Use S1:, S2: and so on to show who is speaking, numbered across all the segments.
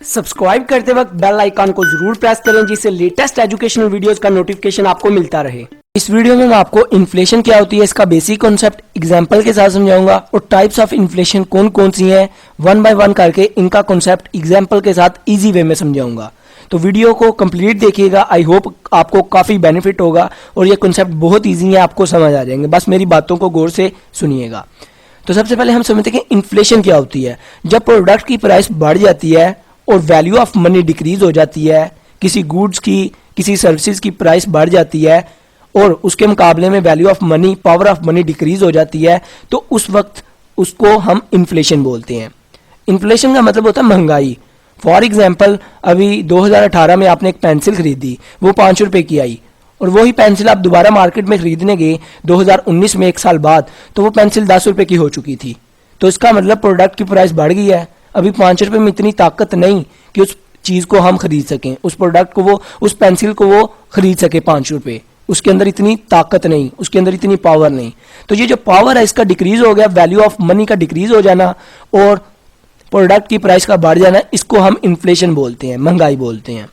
S1: Subscribe करते वक्त bell icon को जरूर प्रेस करें जिससे लेटेस्ट एजुकेशनल वीडियोस का नोटिफिकेशन आपको मिलता रहे। इस वीडियो में मैं आपको इन्फ्लेशन क्या होती है इसका बेसिक कॉन्सेप्ट एग्जांपल के साथ समझाऊंगा और टाइप्स ऑफ इन्फ्लेशन कौन कौन सी हैं वन बाय वन करके इनका कॉन्सेप्ट एग्जांपल के साथ इजी वे में समझाऊंगा। तो वीडियो को कंप्लीट देखिएगा। आई होप आपको काफी बेनिफिट होगा और ये कॉन्सेप्ट बहुत ईजी है, आपको समझ आ जाएंगे। बस मेरी बातों को गौर से सुनिएगा। तो सबसे पहले हम समझते हैं कि इन्फ्लेशन क्या होती है। जब प्रोडक्ट की प्राइस बढ़ जाती है और वैल्यू ऑफ मनी डिक्रीज हो जाती है, किसी गुड्स की किसी सर्विसेज की प्राइस बढ़ जाती है और उसके मुकाबले में value of money power of money decrease हो जाती है, तो उस वक्त उसको हम इन्फ्लेशन बोलते हैं। इन्फ्लेशन का मतलब होता है महंगाई। फॉर एग्जाम्पल अभी 2018 में आपने एक पेंसिल खरीदी, वो 5 रुपए की आई और वही पेंसिल आप दोबारा मार्केट में खरीदने गए 2019 में, 1 साल बाद, तो वो पेंसिल 10 रुपए की हो चुकी थी। तो इसका मतलब प्रोडक्ट की प्राइस बढ़ गई है। अभी 5 रुपए में इतनी ताकत नहीं कि उस चीज को हम खरीद सकें, उस प्रोडक्ट को वो उस पेंसिल को वो खरीद सके 5 रुपए। उसके अंदर इतनी ताकत नहीं, उसके अंदर इतनी पावर नहीं। तो ये जो पावर है इसका डिक्रीज हो गया, वैल्यू ऑफ मनी का डिक्रीज हो जाना और प्रोडक्ट की प्राइस का बढ़ जाना, इसको हम इन्फ्लेशन बोलते हैं, महंगाई बोलते हैं।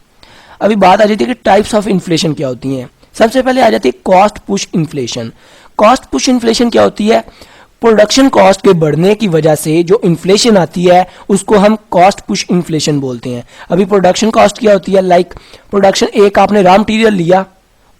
S1: अभी बात आ जाती है कि टाइप्स ऑफ इन्फ्लेशन क्या होती हैं। सबसे पहले आ जाती है cost push inflation. Cost push inflation क्या होती है? प्रोडक्शन कॉस्ट के बढ़ने की वजह से जो इन्फ्लेशन आती है उसको हम कॉस्ट पुश इन्फ्लेशन बोलते हैं। अभी प्रोडक्शन कॉस्ट क्या होती है? लाइक प्रोडक्शन, एक आपने रॉ मटेरियल लिया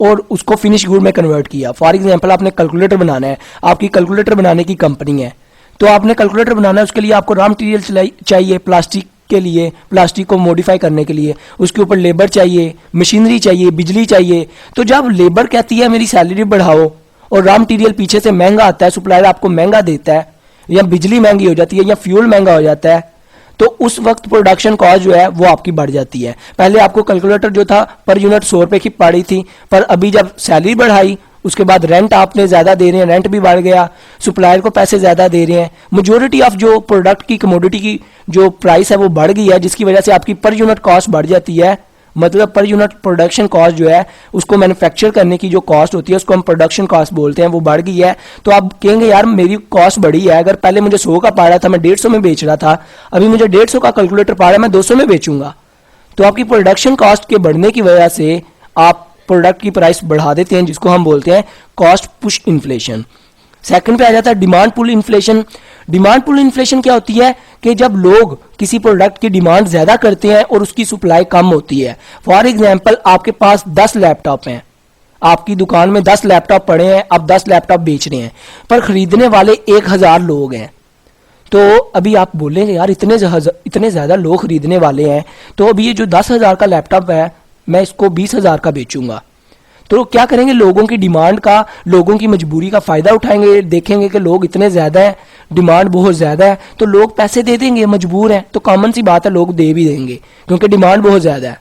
S1: और उसको फिनिश गुड में कन्वर्ट किया। फॉर एग्जांपल आपने कैलकुलेटर बनाना है, आपकी कैलकुलेटर बनाने की कंपनी है, तो आपने कैलकुलेटर बनाना है, उसके लिए आपको रॉ मटेरियल चाहिए, प्लास्टिक के लिए, प्लास्टिक को मॉडिफाई करने के लिए उसके ऊपर लेबर चाहिए, मशीनरी चाहिए, बिजली चाहिए। तो जब लेबर कहती है मेरी सैलरी बढ़ाओ और रॉ मटेरियल पीछे से महंगा आता है, सप्लायर आपको महंगा देता है, या बिजली महंगी हो जाती है या फ्यूल महंगा हो जाता है, तो उस वक्त प्रोडक्शन कॉस्ट जो है वो आपकी बढ़ जाती है। पहले आपको कैलकुलेटर जो था पर यूनिट 100 रुपए की पड़ी थी, पर अभी जब सैलरी बढ़ाई उसके बाद रेंट आपने ज्यादा दे रहे हैं, रेंट भी बढ़ गया, सप्लायर को पैसे ज्यादा दे रहे हैं, मेजोरिटी ऑफ जो प्रोडक्ट की कमोडिटी की जो प्राइस है वो बढ़ गई है, जिसकी वजह से आपकी पर यूनिट कॉस्ट बढ़ जाती है। मतलब पर यूनिट प्रोडक्शन कॉस्ट जो है उसको मैन्युफैक्चर करने की जो कॉस्ट होती है उसको हम प्रोडक्शन कॉस्ट बोलते हैं, वो बढ़ गई है। तो आप कहेंगे यार मेरी कॉस्ट बढ़ी है, अगर पहले मुझे 100 का पा रहा था मैं 150 में बेच रहा था, अभी मुझे 150 का कैलकुलेटर पा रहा है मैं 200 में बेचूंगा। तो आपकी प्रोडक्शन कॉस्ट के बढ़ने की वजह से आप प्रोडक्ट की प्राइस बढ़ा देते हैं, जिसको हम बोलते हैं कॉस्ट पुश इन्फ्लेशन। सेकंड पे आ जाता है demand pull inflation. Demand pull inflation क्या होती है कि जब लोग किसी प्रोडक्ट की डिमांड ज्यादा करते हैं और उसकी सप्लाई कम होती है। फॉर एग्जांपल आपके पास 10 लैपटॉप हैं, आपकी दुकान में 10 लैपटॉप पड़े हैं, आप 10 लैपटॉप बेच रहे हैं, पर खरीदने वाले 1000 लोग हैं। तो अभी आप बोलेंगे यार इतने ज्यादा लोग खरीदने वाले हैं, तो अभी ये जो 10,000 का लैपटॉप है मैं इसको 20,000 का बेचूंगा। तो क्या करेंगे, लोगों की डिमांड का, लोगों की मजबूरी का फायदा उठाएंगे, देखेंगे कि लोग इतने ज्यादा हैं, डिमांड बहुत ज्यादा है, तो लोग पैसे दे देंगे, मजबूर हैं, तो कॉमन सी बात है लोग दे भी देंगे क्योंकि डिमांड बहुत ज्यादा है।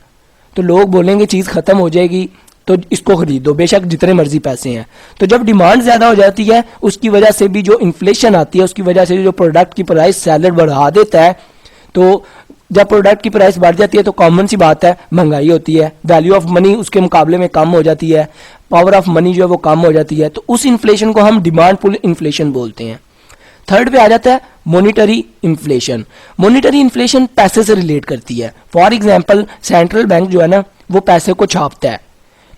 S1: तो लोग बोलेंगे चीज खत्म हो जाएगी तो इसको खरीदो, बेशक जितने मर्जी पैसे हैं। तो जब डिमांड ज्यादा हो जाती है उसकी वजह से भी जो इन्फ्लेशन आती है, उसकी वजह से जो प्रोडक्ट की प्राइस सेलर बढ़ा देता है, तो जब प्रोडक्ट की प्राइस बढ़ जाती है तो कॉमन सी बात है महंगाई होती है, वैल्यू ऑफ मनी उसके मुकाबले में कम हो जाती है, पावर ऑफ मनी जो है वो कम हो जाती है। तो उस इन्फ्लेशन को हम डिमांड पुल इन्फ्लेशन बोलते हैं। थर्ड पे आ जाता है मॉनिटरी इन्फ्लेशन। मॉनिटरी इन्फ्लेशन पैसे से रिलेट करती है। फॉर एग्जांपल सेंट्रल बैंक जो है ना वो पैसे को छापता है,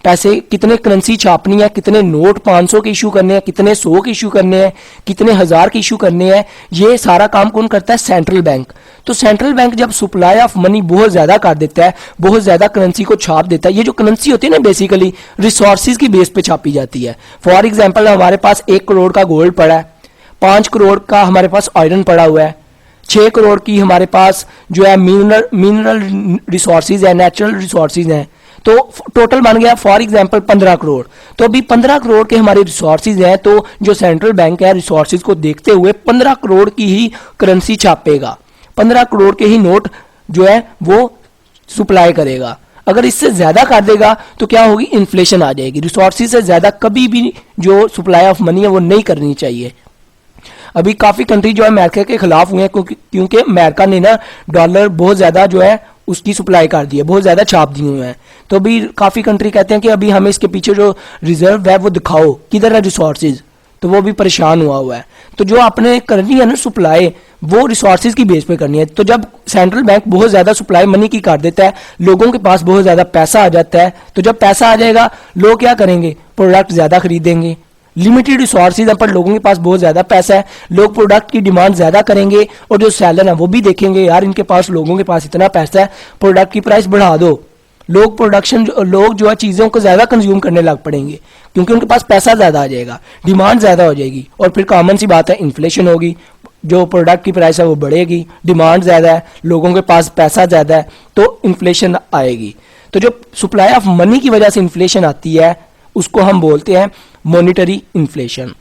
S1: पैसे कितने करेंसी छापनी है, कितने नोट 500 के इशू करने हैं, कितने 100 के इशू करने हैं, कितने 1000 के इशू करने हैं, ये सारा काम कौन करता है? Central bank. तो सेंट्रल बैंक जब सप्लाई ऑफ मनी बहुत ज्यादा कर देता है, बहुत ज्यादा करेंसी को छाप देता है, ये जो करेंसी होती है ना बेसिकली रिसोर्सेज की बेस पे छापी जाती है। फॉर एग्जाम्पल हमारे पास 1 करोड़ का गोल्ड पड़ा है, 5 करोड़ का हमारे पास आयरन पड़ा हुआ है, 6 करोड़ की हमारे पास जो है मिनरल रिसोर्सेज है, नेचुरल रिसोर्सेज हैं, तो टोटल बन गया फॉर एग्जांपल 15 करोड़। तो अभी 15 करोड़ के हमारे रिसोर्सेज हैं, तो जो सेंट्रल बैंक है रिसोर्सेज को देखते हुए 15 करोड़ की ही करेंसी छापेगा, 15 करोड़ के ही नोट जो है वो सप्लाई करेगा। अगर इससे ज्यादा कर देगा तो क्या होगी? इन्फ्लेशन आ जाएगी। रिसोर्सेज से ज्यादा कभी भी जो सप्लाई ऑफ मनी है वो नहीं करनी चाहिए। अभी काफी कंट्री जो है अमेरिका के खिलाफ हुए हैं क्योंकि अमेरिका ने ना डॉलर बहुत ज्यादा जो है उसकी सप्लाई कर दी है, बहुत ज्यादा छाप दिए हुए हैं। तो अभी काफी कंट्री कहते हैं कि अभी हमें इसके पीछे जो रिजर्व है वो दिखाओ, किधर है रिसोर्सेज, तो वो भी परेशान हुआ है। तो जो आपने करनी है ना सप्लाई, वो रिसोर्सेज की बेस पे करनी है। तो जब सेंट्रल बैंक बहुत ज्यादा सप्लाई मनी की कर देता है, लोगों के पास बहुत ज्यादा पैसा आ जाता है, तो जब पैसा आ जाएगा लोग क्या करेंगे, प्रोडक्ट ज्यादा खरीदेंगे। लिमिटेड रिसोर्सेज पर लोगों के पास बहुत ज्यादा पैसा है, लोग प्रोडक्ट की डिमांड ज्यादा करेंगे, और जो सेलर है वो भी देखेंगे यार इनके पास, लोगों के पास इतना पैसा है, प्रोडक्ट की प्राइस बढ़ा दो। लोग जो है चीजों को ज्यादा कंज्यूम करने लग पड़ेंगे, क्योंकि उनके पास पैसा ज्यादा आ जाएगा, डिमांड ज्यादा हो जाएगी, और फिर कॉमन सी बात है इन्फ्लेशन होगी, जो प्रोडक्ट की प्राइस है वो बढ़ेगी, डिमांड ज्यादा है, लोगों के पास पैसा ज्यादा है, तो इन्फ्लेशन आएगी। तो जो सप्लाई ऑफ मनी की वजह से इन्फ्लेशन आती है उसको हम बोलते हैं मॉनिटरी इन्फ्लेशन।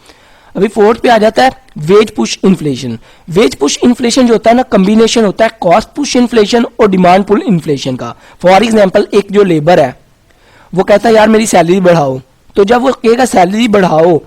S1: अभी फोर्थ पे आ जाता है wage push inflation. Wage push inflation जो होता है ना, कॉम्बिनेशन होता है कॉस्ट पुश इन्फ्लेशन और डिमांड पुल इन्फ्लेशन का। फॉर एग्जांपल एक जो लेबर है वो कहता है यार मेरी सैलरी बढ़ाओ, तो जब वो कहेगा सैलरी बढ़ाओ,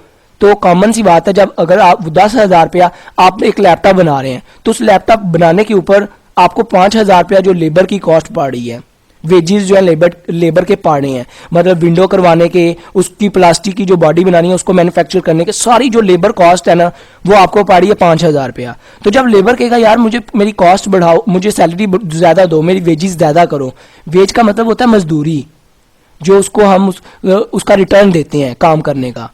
S1: तो कॉमन सी बात है, जब अगर आप 10,000 रुपया आप एक लैपटॉप बना रहे हैं, तो उस लैपटॉप बनाने के ऊपर आपको 5,000 रुपया जो लेबर की कॉस्ट पड़ रही है, वेजेस जो है लेबर के पड़ रहे हैं, मतलब विंडो करवाने के, उसकी प्लास्टिक की जो बॉडी बनानी है उसको मैन्युफैक्चर करने के, सारी जो लेबर कॉस्ट है ना वो आपको पड़ रही है 5,000 रुपया। तो जब लेबर कहेगा यार मुझे मेरी कॉस्ट बढ़ाओ, मुझे सैलरी ज्यादा दो, मेरी वेजेस ज्यादा करो, वेज का मतलब होता है मजदूरी, जो उसको हम उसका रिटर्न देते हैं, काम करने का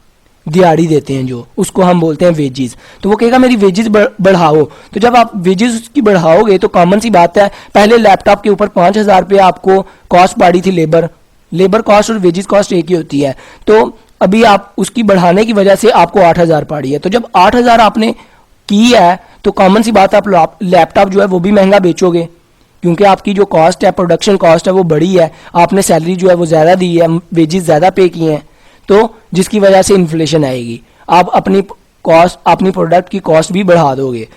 S1: दिहाड़ी देते हैं, जो उसको हम बोलते हैं वेजेस। तो वो कहेगा मेरी वेजेस बढ़ाओ। तो जब आप वेजेस उसकी बढ़ाओगे तो कॉमन सी बात है, पहले लैपटॉप के ऊपर 5,000 रुपये आपको कॉस्ट पड़ी थी, लेबर कॉस्ट और वेजेस कॉस्ट एक ही होती है, तो अभी आप उसकी बढ़ाने की वजह से आपको 8,000 पड़ी है। तो जब 8,000 आपने की है तो कॉमन सी बात है आप लैपटॉप जो है वो भी महंगा बेचोगे, क्योंकि आपकी जो कॉस्ट है, प्रोडक्शन कॉस्ट है वो बड़ी है, आपने सैलरी जो है वो ज्यादा दी है, वेजेस ज्यादा पे किए हैं, तो जिसकी वजह से इन्फ्लेशन आएगी, आप अपनी कॉस्ट, अपनी प्रोडक्ट की कॉस्ट भी बढ़ा दोगे।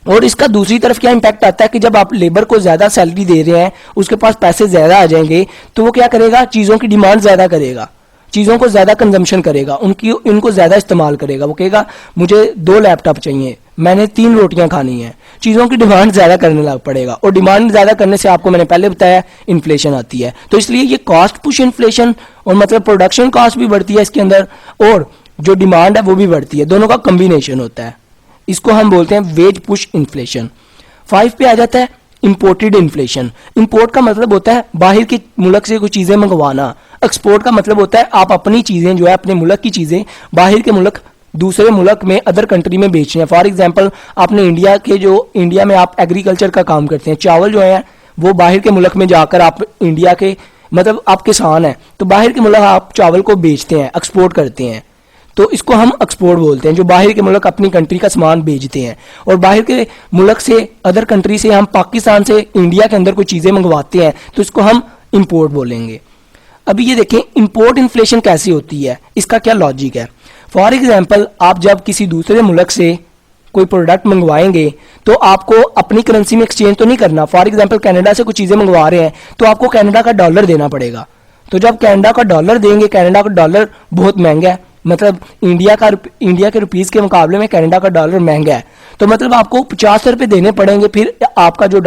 S1: और इसका दूसरी तरफ क्या इंपैक्ट आता है कि जब आप लेबर को ज्यादा सैलरी दे रहे हैं, उसके पास पैसे ज्यादा आ जाएंगे, तो वो क्या करेगा, चीजों की डिमांड ज्यादा करेगा, चीजों को ज्यादा कंजम्पशन करेगा, इनको ज्यादा इस्तेमाल करेगा। वो कहेगा मुझे 2 लैपटॉप चाहिए, मैंने 3 रोटियां खानी है, चीजों की डिमांड ज्यादा करने लग पड़ेगा, और डिमांड ज्यादा करने से आपको मैंने पहले बताया इन्फ्लेशन आती है। तो इसलिए ये कॉस्ट पुश इन्फ्लेशन, और मतलब प्रोडक्शन कॉस्ट भी बढ़ती है इसके अंदर, और जो डिमांड है वो भी बढ़ती है, दोनों का कॉम्बिनेशन होता है, इसको हम बोलते हैं वेज पुश इन्फ्लेशन। 5 पे आ जाता है इंपोर्टेड इन्फ्लेशन। इंपोर्ट का मतलब होता है बाहर के मुल्क से कोई चीजें मंगवाना, एक्सपोर्ट का मतलब होता है आप अपनी चीजें जो है, अपने मुल्क की चीजें बाहर के मुल्क, दूसरे मुल्क में, अदर कंट्री में बेचने हैं। फॉर एग्जांपल आपने इंडिया में आप एग्रीकल्चर का काम करते हैं, चावल जो है वो बाहर के मुल्क में जाकर आप इंडिया के, मतलब आप किसान हैं, तो बाहर के मुल्क आप चावल को बेचते हैं, एक्सपोर्ट करते हैं, तो इसको हम एक्सपोर्ट बोलते हैं। जो बाहर के मुल्क अपनी कंट्री का सामान बेचते हैं, और बाहर के मुल्क से, अदर कंट्री से, हम पाकिस्तान से इंडिया के अंदर कोई चीजें मंगवाते हैं, तो इसको हम इंपोर्ट बोलेंगे। अभी ये देखें इंपोर्ट इन्फ्लेशन कैसी होती है, इसका क्या लॉजिक है। फॉर एग्जाम्पल आप जब किसी दूसरे मुल्क से कोई प्रोडक्ट मंगवाएंगे तो आपको अपनी करेंसी में एक्सचेंज तो नहीं करना। फॉर एग्जाम्पल कनाडा से कुछ चीजें मंगवा रहे हैं तो आपको कनाडा का डॉलर देना पड़ेगा। तो जब कनाडा का डॉलर देंगे, कनाडा का डॉलर बहुत महंगा है, मतलब इंडिया के रुपीस के मुकाबले में कनाडा का डॉलर महंगा है, तो मतलब आपको 50 रुपए देने पड़ेंगे, फिर आपका जो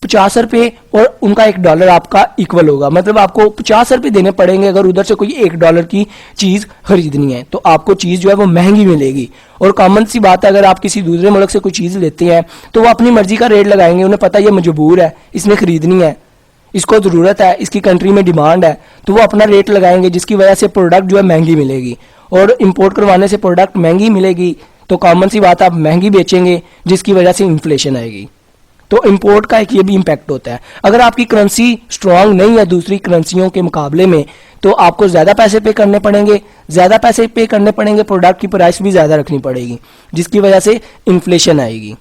S1: 50 रुपए और उनका $1 आपका इक्वल होगा, मतलब आपको 50 रुपए देने पड़ेंगे अगर उधर से कोई $1 की चीज खरीदनी है, तो आपको चीज जो है वो महंगी मिलेगी। और कॉमन सी बात है, अगर आप किसी दूसरे मुल्क से कोई चीज लेते हैं तो वो अपनी मर्जी का रेट लगाएंगे, उन्हें पता है ये मजबूर है, इसने खरीदनी है, इसको जरूरत है, इसकी कंट्री में डिमांड है, तो वो अपना रेट लगाएंगे, जिसकी वजह से प्रोडक्ट जो है महंगी मिलेगी। और इंपोर्ट करवाने से प्रोडक्ट महंगी मिलेगी तो कॉमन सी बात है आप महंगी बेचेंगे, जिसकी वजह से इन्फ्लेशन आएगी। तो इंपोर्ट का एक ये भी इंपैक्ट होता है। अगर आपकी करेंसी स्ट्रांग नहीं है दूसरी करेंसियों के मुकाबले में, तो आपको ज्यादा पैसे पे करने पड़ेंगे, प्रोडक्ट की प्राइस भी ज्यादा रखनी पड़ेगी, जिसकी वजह से इन्फ्लेशन आएगी।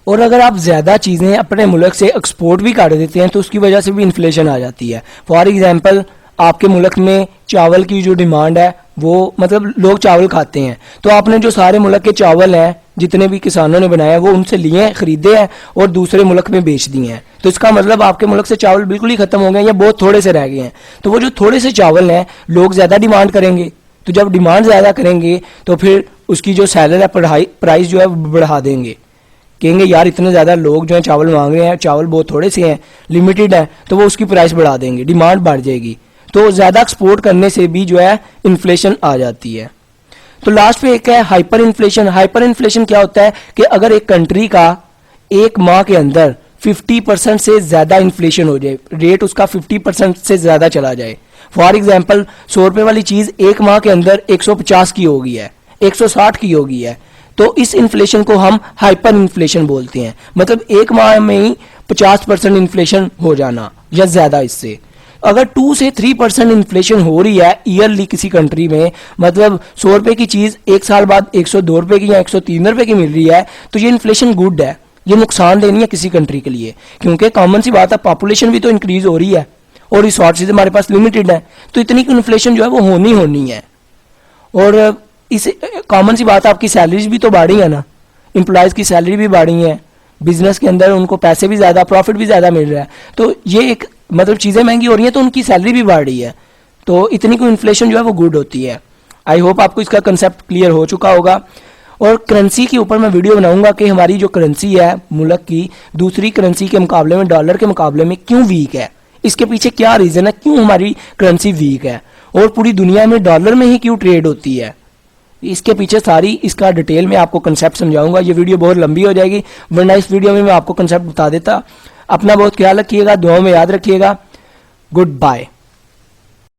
S1: और अगर आप ज्यादा चीजें अपने मुल्क से एक्सपोर्ट भी कर देते हैं तो उसकी वजह से भी इन्फ्लेशन आ जाती है। फॉर एग्जाम्पल आपके मुल्क में चावल की जो डिमांड है, वो मतलब लोग चावल खाते हैं, तो आपने जो सारे मुल्क के चावल हैं जितने भी किसानों ने बनाए वो उनसे लिए हैं, खरीदे हैं और दूसरे मुल्क में बेच दिए हैं, तो इसका मतलब आपके मुल्क से चावल बिल्कुल ही खत्म हो गए या बहुत थोड़े से रह गए हैं। तो वो जो थोड़े से चावल हैं लोग ज्यादा डिमांड करेंगे, तो जब डिमांड ज्यादा करेंगे तो फिर उसकी जो सैलरी है, प्राइस जो है बढ़ा देंगे, कहेंगे यार इतने ज्यादा लोग जो है चावल मांग रहे हैं, चावल बहुत थोड़े से हैं, लिमिटेड है, तो वो उसकी प्राइस बढ़ा देंगे, डिमांड बढ़ जाएगी। तो ज्यादा एक्सपोर्ट करने से भी जो है इन्फ्लेशन आ जाती है। तो लास्ट पे एक है हाइपर इन्फ्लेशन। हाइपर इन्फ्लेशन क्या होता है कि अगर एक कंट्री का एक माह के अंदर 50% से ज्यादा इन्फ्लेशन हो जाए, रेट उसका 50% से ज्यादा चला जाए। फॉर एग्जाम्पल 100 रुपए वाली चीज एक माह के अंदर 150 की हो गई है, 160 की हो गई है, तो इस इन्फ्लेशन को हम हाइपर इन्फ्लेशन बोलते हैं। मतलब एक माह में ही 50% इन्फ्लेशन हो जाना या ज्यादा इससे। अगर 2 से 3% इन्फ्लेशन हो रही है ईयरली किसी कंट्री में, मतलब 100 रुपए की चीज एक साल बाद 102 रुपए की या 103 रुपए की मिल रही है, तो ये इन्फ्लेशन गुड है, ये नुकसानदेह नहीं है किसी कंट्री के लिए। क्योंकि कॉमन सी बात है, पॉपुलेशन भी तो इंक्रीज हो रही है और रिसोर्सेज हमारे पास लिमिटेड है, तो इतनी इन्फ्लेशन जो है वो होनी है। और इस कॉमन सी बात है, आपकी सैलरीज भी तो बढ़ी है ना, एम्प्लॉयज की सैलरी भी बढ़ी है, बिजनेस के अंदर उनको पैसे भी ज्यादा, प्रॉफिट भी ज्यादा मिल रहा है, तो ये एक मतलब चीजें महंगी हो रही हैं तो उनकी सैलरी भी बढ़ रही है, तो इतनी कोई इन्फ्लेशन जो है वो गुड होती है। आई होप आपको इसका कंसेप्ट क्लियर हो चुका होगा। और करेंसी के ऊपर मैं वीडियो बनाऊंगा कि हमारी जो करेंसी है मुल्क की दूसरी करेंसी के मुकाबले में, डॉलर के मुकाबले में क्यों वीक है, इसके पीछे क्या रीजन है, क्यों हमारी करेंसी वीक है, और पूरी दुनिया में डॉलर में ही क्यों ट्रेड होती है, इसके पीछे सारी इसका डिटेल में आपको कंसेप्ट समझाऊंगा। ये वीडियो बहुत लंबी हो जाएगी, वरना इस वीडियो में मैं आपको कंसेप्ट बता देता। अपना बहुत ख्याल रखिएगा, दुआओं में याद रखिएगा। Good bye.